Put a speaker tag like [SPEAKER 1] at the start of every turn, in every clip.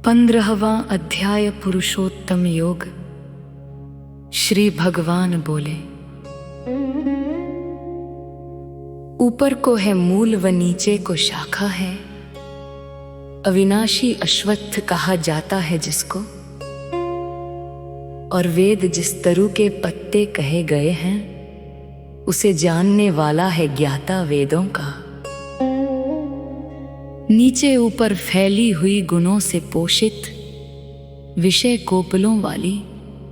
[SPEAKER 1] 15वां अध्याय पुरुषोत्तम योग। श्री भगवान बोले, ऊपर को है मूल व नीचे को शाखा है। अविनाशी अश्वत्थ कहा जाता है जिसको, और वेद जिस तरु के पत्ते कहे गए हैं, उसे जानने वाला है ज्ञाता वेदों का। नीचे ऊपर फैली हुई गुणों से पोषित विषय कोपलों वाली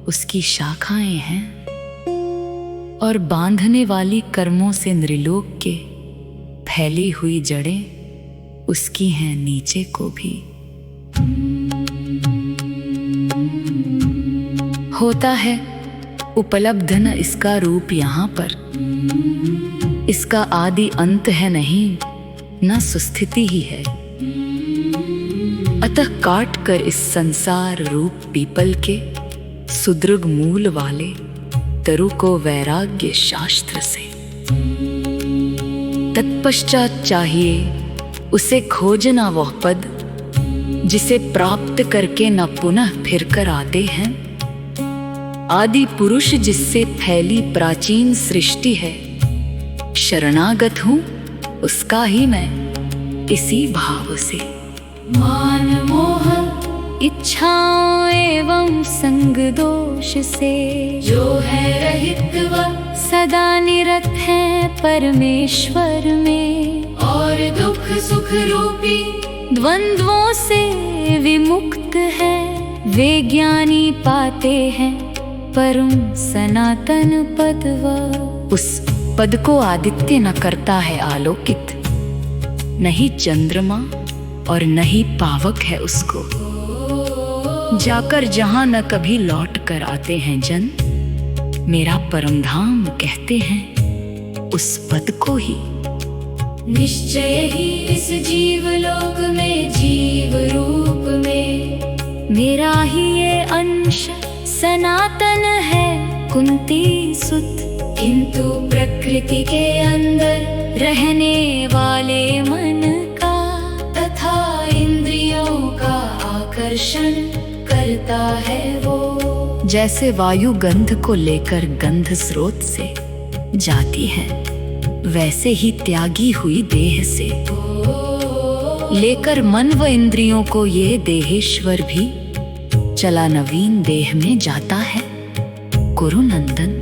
[SPEAKER 1] उसकी शाखाएं हैं, और बांधने वाली कर्मों से नृलोक के फैली हुई जड़ें उसकी हैं नीचे को भी। होता है उपलब्ध न इसका रूप यहाँ पर, इसका आदि अंत है नहीं न सुस्थिति ही है। अतः काट कर इस संसार रूप पीपल के सुदृढ़ मूल वाले तरु को वैराग्य शास्त्र से, तत्पश्चात चाहिए उसे खोजना वह पद जिसे प्राप्त करके न पुनः फिर कर आते हैं। आदि पुरुष जिससे फैली प्राचीन सृष्टि है, शरणागत हूँ उसका ही मैं इसी भाव से। मान मोह इच्छाओं एवं संग दोष से जो है रहित वह सदा निरत है परमेश्वर में, और दुख सुख रूपी द्वंद्वों से विमुक्त है। वे ज्ञानी पाते हैं परम सनातन पद वह। उस पद को आदित्य न करता है आलोकित, नहीं चंद्रमा और न ही पावक है उसको। जाकर जहां न कभी लौट कर आते हैं जन, मेरा परम धाम कहते हैं उस पद को ही। निश्चय ही इस जीव लोक में जीव रूप में मेरा ही ये अंश सनातन है कुंती सुत। किंतु प्रकृति के अंदर रहने वाले मन का तथा इंद्रियों का आकर्षण करता है वो। जैसे वायु गंध को लेकर गंध स्रोत से जाती है, वैसे ही त्यागी हुई देह से लेकर मन व इंद्रियों को ये देहेश्वर भी चला नवीन देह में जाता है। कुरुनंदन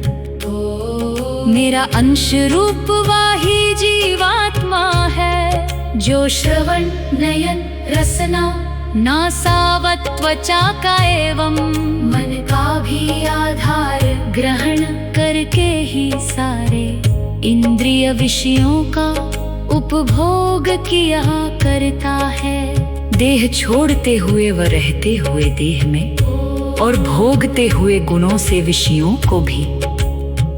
[SPEAKER 1] मेरा अंश रूप वाही जीवात्मा है, जो श्रवण नयन रसना नासावत त्वचा का एवं मन का भी आधार ग्रहण करके ही सारे इंद्रिय विषयों का उपभोग किया करता है। देह छोड़ते हुए व रहते हुए देह में, और भोगते हुए गुणों से विषयों को भी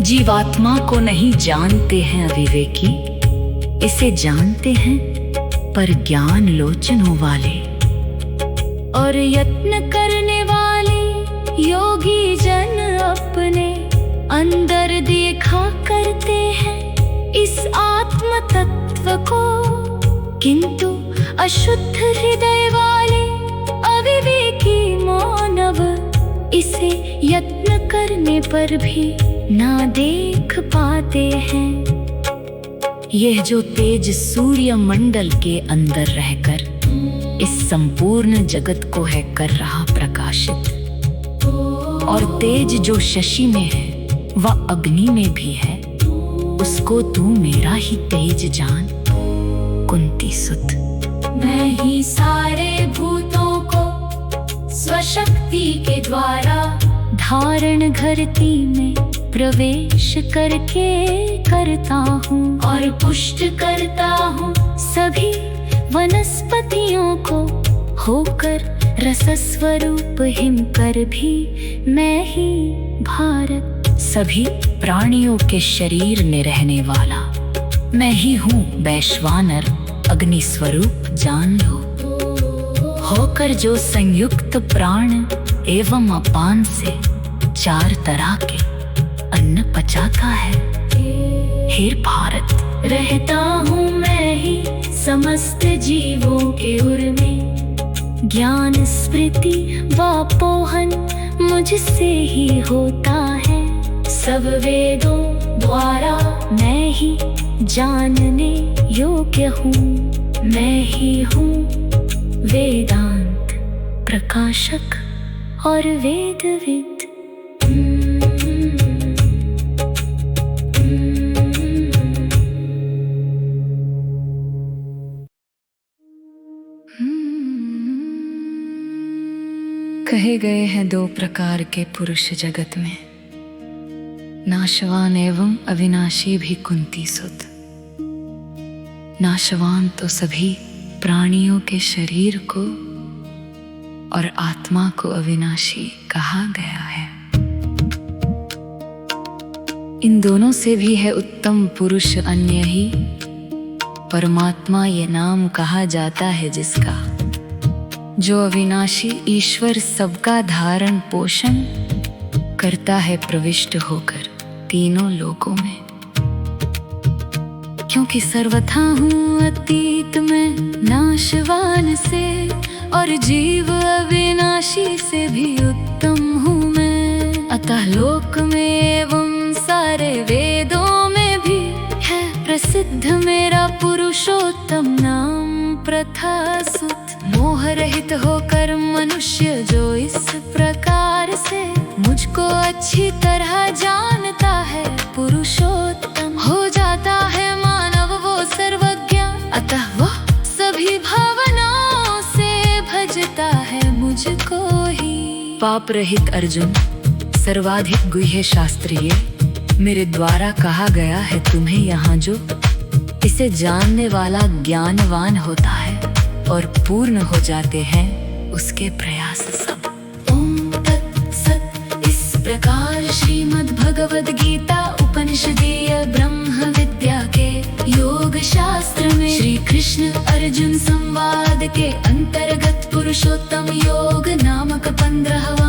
[SPEAKER 1] जीवात्मा को नहीं जानते हैं अविवेकी, इसे जानते हैं पर ज्ञान लोचनों वाले और यत्न करने वाले योगी जन अपने अंदर देखा करते हैं इस आत्म तत्व को। किंतु अशुद्ध हृदय वाले अविवेकी मानव इसे यत्न करने पर भी ना देख पाते हैं। यह जो तेज सूर्य मंडल के अंदर रहकर इस संपूर्ण जगत को है कर रहा प्रकाशित, और तेज जो शशि में है वह अग्नि में भी है, उसको तू मेरा ही तेज जान कुंती सुत। मैं ही सारे भूतों को स्वशक्ति के द्वारा धारण धरती में प्रवेश करके करता हूँ, और पुष्ट करता हूँ सभी वनस्पतियों को। होकर रसस्वरूप हिम कर भी मैं ही भारत, सभी प्राणियों के शरीर में रहने वाला मैं ही हूँ वैश्वानर अग्नि स्वरूप जान लो। होकर जो संयुक्त प्राण एवं अपान से 4 तरह के अन्न पचाता है, हे भारत रहता हूँ मैं ही समस्त जीवों के उर में। ज्ञान स्मृति वापोहन मुझसे ही होता है। सब वेदों द्वारा मैं ही जानने योग्य हूँ। मैं ही हूँ वेदांत प्रकाशक और वेदविद। कहे गए हैं दो प्रकार के पुरुष जगत में, नाशवान एवं अविनाशी भी कुंती सुत। नाशवान तो सभी प्राणियों के शरीर को और आत्मा को अविनाशी कहा गया है। इन दोनों से भी है उत्तम पुरुष अन्य ही परमात्मा ये नाम कहा जाता है, जिसका जो अविनाशी ईश्वर सबका धारण पोषण करता है प्रविष्ट होकर तीनों लोकों में। क्योंकि सर्वथा हूँ अतीत में नाशवान से, और जीव अविनाशी से भी उत्तम हूँ मैं। अतः लोक में एवं सारे वेदों में भी है प्रसिद्ध मेरा पुरुषोत्तम नाम प्रथा सुत। मोह रहित होकर मनुष्य जो इस प्रकार से मुझको अच्छी तरह जानता है, पुरुषोत्तम हो जाता है मानव वो सर्वज्ञ। अतः वो सभी भावनाओं से भजता है मुझको ही। पाप रहित अर्जुन सर्वाधिक गुह्य शास्त्रीय मेरे द्वारा कहा गया है तुम्हें यहाँ, जो इसे जानने वाला ज्ञानवान होता है और पूर्ण हो जाते हैं उसके प्रयास सब। ओम तत्सत। इस प्रकार श्रीमद् भगवद गीता उपनिषदीय ब्रह्म विद्या के योग शास्त्र में श्री कृष्ण अर्जुन संवाद के अंतर्गत पुरुषोत्तम योग नामक 15वां